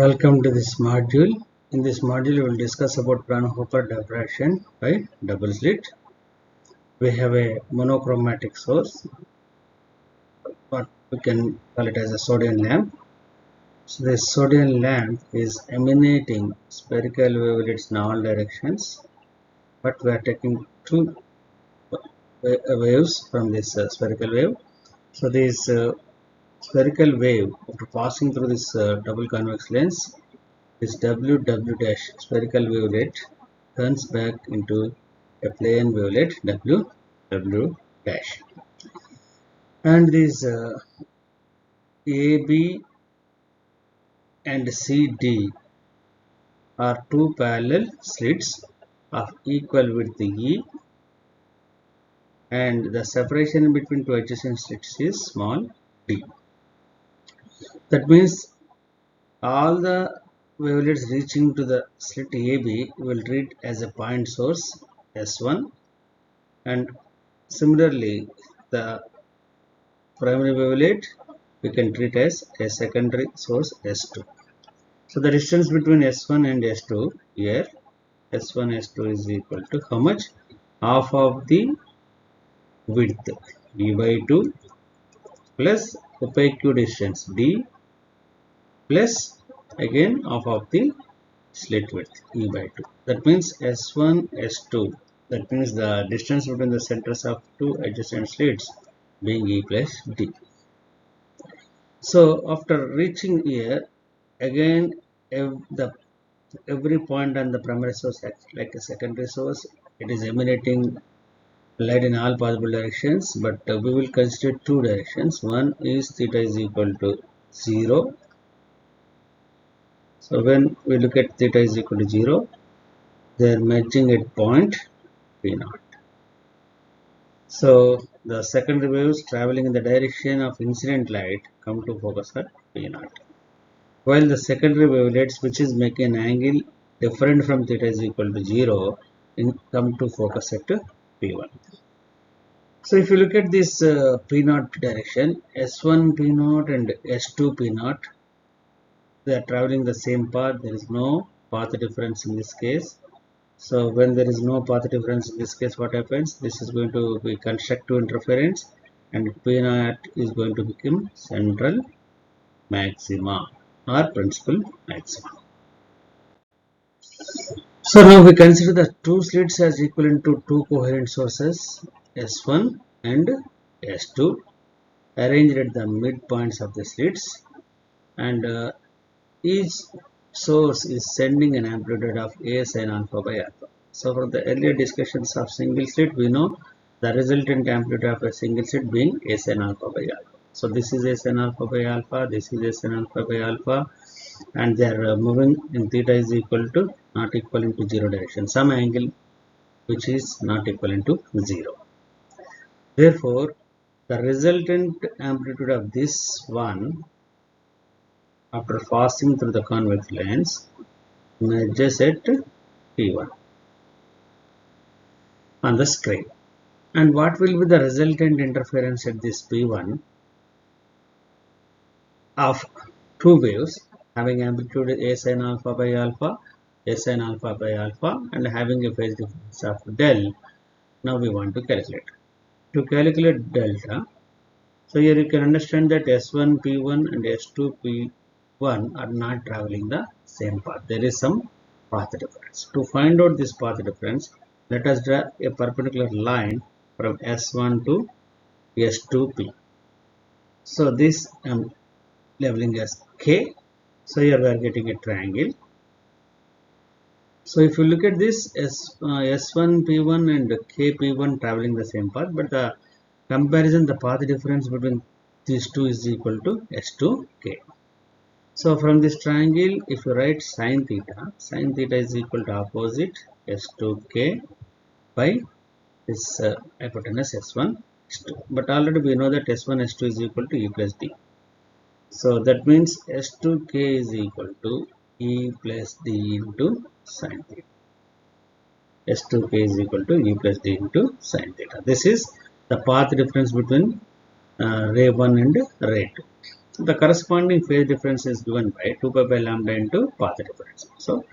Welcome to this module. In this module, we will discuss about Fraunhofer diffraction by double slit. We have a monochromatic source, but we can call it as a sodium lamp. So this sodium lamp is emanating spherical wavelets in all directions, but we are taking two waves from this spherical wave. So this spherical wave, after passing through this double convex lens, this W dash spherical wavelet turns back into a plane wavelet W dash, and these AB and CD are two parallel slits of equal width E, and the separation between two adjacent slits is small d. That means all the wavelets reaching to the slit AB will treat as a point source S1, and similarly the primary wavelet we can treat as a secondary source S2. So the distance between S1 and S2 here, S1 S2 is equal to how much? Half of the width D by 2 plus opaque distance D plus again half of the slit width E by 2. That means S1 S2, that means the distance between the centers of two adjacent slits being E plus D. So after reaching here, again every point on the primary source acts like a secondary source. It is emanating light in all possible directions, but we will consider two directions. One is theta is equal to 0. So when we look at theta is equal to 0, they are merging at point P0. So the secondary waves traveling in the direction of incident light come to focus at P0, while the secondary wavelets, which is making an angle different from theta is equal to 0, come to focus at P1. So if you look at this P0 direction, S1 P0 and S2 P0, they are traveling the same path. There is no path difference in this case. So when there is no path difference in this case, what happens? This is going to be constructive interference, and P0 is going to become central maxima or principal maxima. So now we consider the two slits as equivalent to two coherent sources S1 and S2 arranged at the midpoints of the slits, and each source is sending an amplitude of A sin alpha by alpha. So from the earlier discussions of single slit, we know the resultant amplitude of a single slit being A sin alpha by alpha. So this is A sin alpha by alpha, this is A sin alpha by alpha, and they are moving in theta is equal to not equivalent to 0 direction, some angle which is not equivalent to 0. Therefore, the resultant amplitude of this one after passing through the convex lens merges at P1 on the screen. And what will be the resultant interference at this P1 of two waves having amplitude A sin alpha by alpha, A sin alpha by alpha, and having a phase difference of del? Now we want to calculate. To calculate delta, so here you can understand that S1 P1 and S2 P1 are not traveling the same path. There is some path difference. To find out this path difference, let us draw a perpendicular line from S1 to S2P. So this I am labeling as K. So here we are getting a triangle. So if you look at this, S1 P1 and K P1 traveling the same path, but the comparison, the path difference between these two is equal to S2K. So from this triangle, if you write sin theta is equal to opposite S2K by this hypotenuse S1 S2. But already we know that S1 S2 is equal to E plus D. So that means S2K is equal to E plus D into sin theta. S2K is equal to E plus D into sin theta. This is the path difference between ray 1 and ray 2. The corresponding phase difference is given by 2 pi by lambda into path difference. So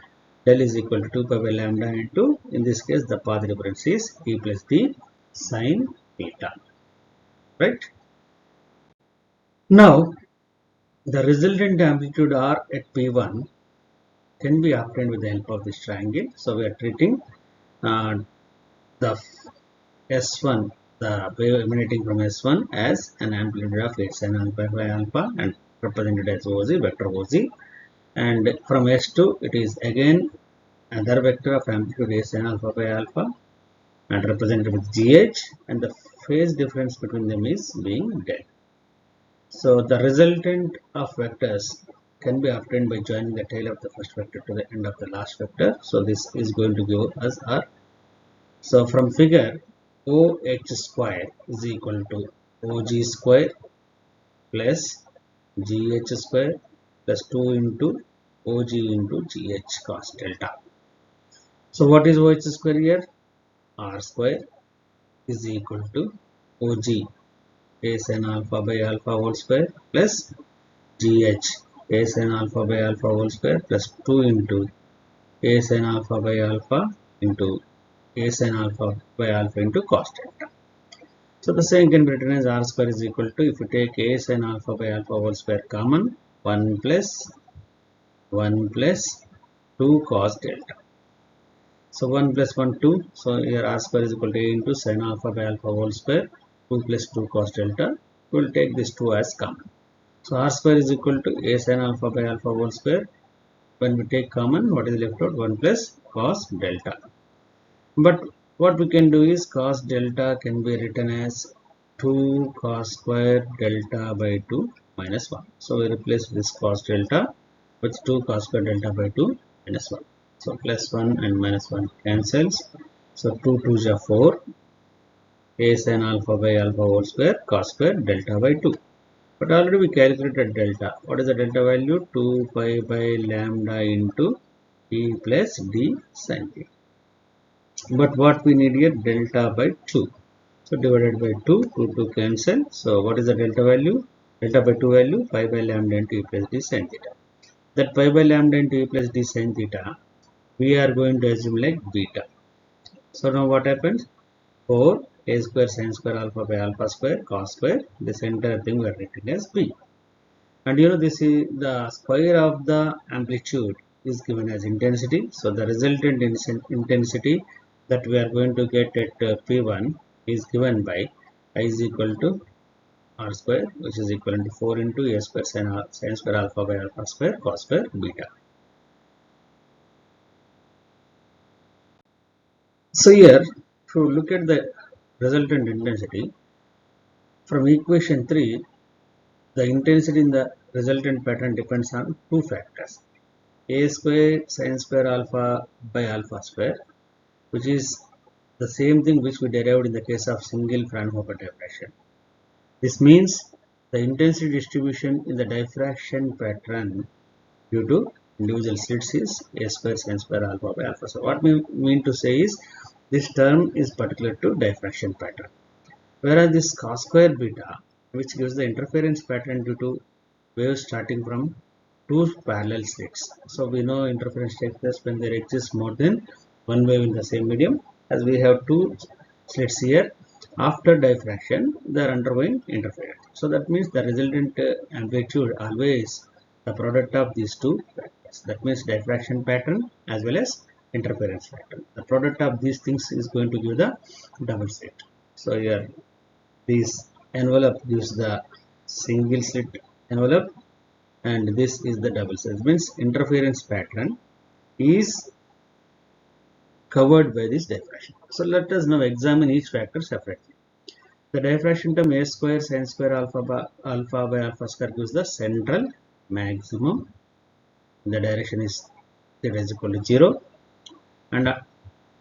del is equal to 2 pi by lambda into, in this case, the path difference is E plus D sine theta, right? Now, the resultant amplitude R at P1 can be obtained with the help of this triangle. So we are treating the S1, the wave emanating from S1 as an amplitude of Sn alpha by alpha and represented as OZ, vector OZ. And from S2, it is again another vector of amplitude Sn alpha by alpha and represented with GH, and the phase difference between them is being del. So the resultant of vectors can be obtained by joining the tail of the first vector to the end of the last vector. So this is going to give us our, so from figure, OH square is equal to OG square plus GH square plus 2 into OG into GH cos delta. So what is OH square here? R square is equal to OG Sn alpha by alpha whole square plus GH Sn alpha by alpha whole square plus 2 into Sn alpha by alpha into Sn alpha by alpha into cos delta. So the same can be written as R square is equal to, if you take Sn alpha by alpha whole square common, 1 plus 2 cos delta. So 1 plus 1 2. So here R square is equal to A into sin alpha by alpha whole square, 2 plus 2 cos delta. We will take this 2 as common. So R square is equal to A sin alpha by alpha whole square. When we take common, what is left out? 1 plus cos delta. But what we can do is cos delta can be written as 2 cos square delta by 2 minus 1. So we replace this cos delta with 2 cos square delta by 2 minus 1. So plus 1 and minus 1 cancels. So 2 2s are 4. A sin alpha by alpha whole square cos square delta by 2. But already we calculated delta. What is the delta value? 2 pi by lambda into E plus D sin theta. But what we need here? Delta by 2. So divided by 2, 2 to cancel. So what is the delta value? Delta by 2 value, pi by lambda into E plus D sin theta. That pi by lambda into E plus D sin theta, we are going to assume like beta. So now what happens? 4 a square sin square alpha by alpha square cos square. This entire thing we are writing as b. And you know, this is the square of the amplitude is given as intensity. So the resultant intensity that we are going to get at P1 is given by I is equal to R square, which is equal to 4 into a square sin square alpha by alpha square cos square beta. So here, to look at the resultant intensity, from equation 3, the intensity in the resultant pattern depends on two factors. A square sin square alpha by alpha square, which is the same thing which we derived in the case of single Fraunhofer diffraction. This means the intensity distribution in the diffraction pattern due to individual slits is a square sin square alpha by alpha. So what we mean to say is this term is particular to diffraction pattern. Whereas this cos square beta, which gives the interference pattern due to waves starting from two parallel slits. So we know interference takes place when there exists more than one wave in the same medium. As we have two slits here, after diffraction they are undergoing interference. So that means the resultant amplitude always the product of these two factors. That means diffraction pattern as well as interference pattern. The product of these things is going to give the double slit. So here this envelope gives the single slit envelope and this is the double slit. Means interference pattern is covered by this diffraction. So let us now examine each factor separately. The diffraction term a square sin square alpha by alpha square gives the central maximum. The direction is theta is equal to 0, and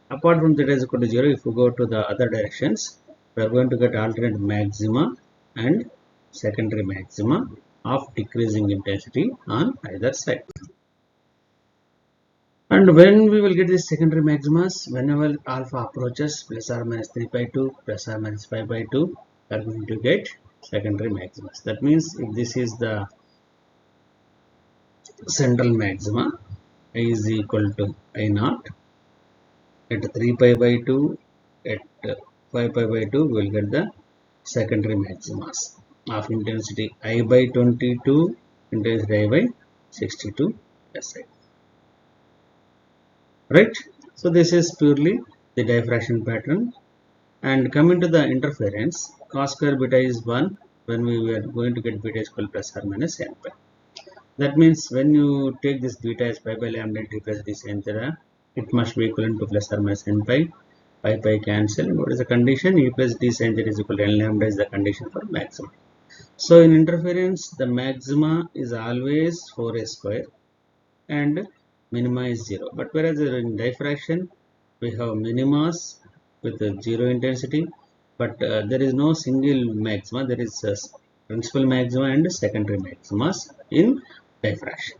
apart from theta is equal to 0, if we go to the other directions, we are going to get alternate maxima and secondary maxima of decreasing intensity on either side. And when we will get these secondary maximas, whenever alpha approaches plus or minus 3 by 2 plus or minus 5 by 2, we are going to get secondary maximas. That means if this is the central maxima, I is equal to I naught at 3 pi by 2, at 5 pi by 2, we will get the secondary maximas of intensity I by 22, intensity I by 62 SI. Right? So this is purely the diffraction pattern. And coming to the interference, cos square beta is 1 when we were going to get beta is equal plus or minus n pi. That means when you take this beta as pi by lambda t plus d sin theta, it must be equivalent to plus or minus n pi. Pi cancel. And what is the condition? E plus d sin theta is equal to n lambda is the condition for maximum. So in interference, the maxima is always 4a square and minima is 0. But whereas in diffraction, we have minimas with a 0 intensity, but there is no single maxima. There is a principal maxima and secondary maximas in diffraction.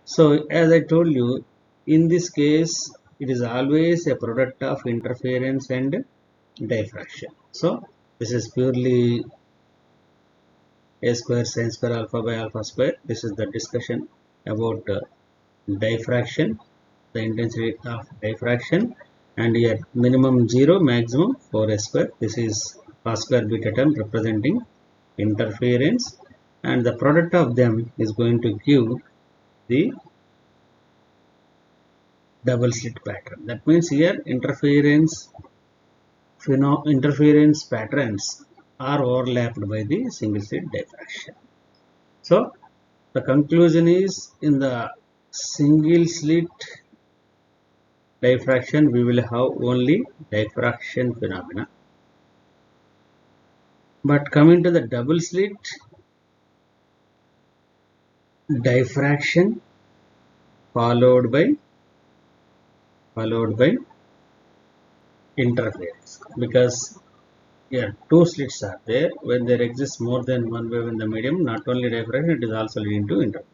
So as I told you, in this case, it is always a product of interference and diffraction. So this is purely a square sin square alpha by alpha square. This is the discussion about diffraction, the intensity of diffraction, and here minimum 0, maximum 4a square. This is cos square beta term representing interference, and the product of them is going to give the double slit pattern. That means here interference patterns are overlapped by the single slit diffraction. So the conclusion is, in the single slit diffraction we will have only diffraction phenomena, but coming to the double slit diffraction followed by interference, because here two slits are there. When there exists more than one wave in the medium, not only diffraction, it is also leading to interference.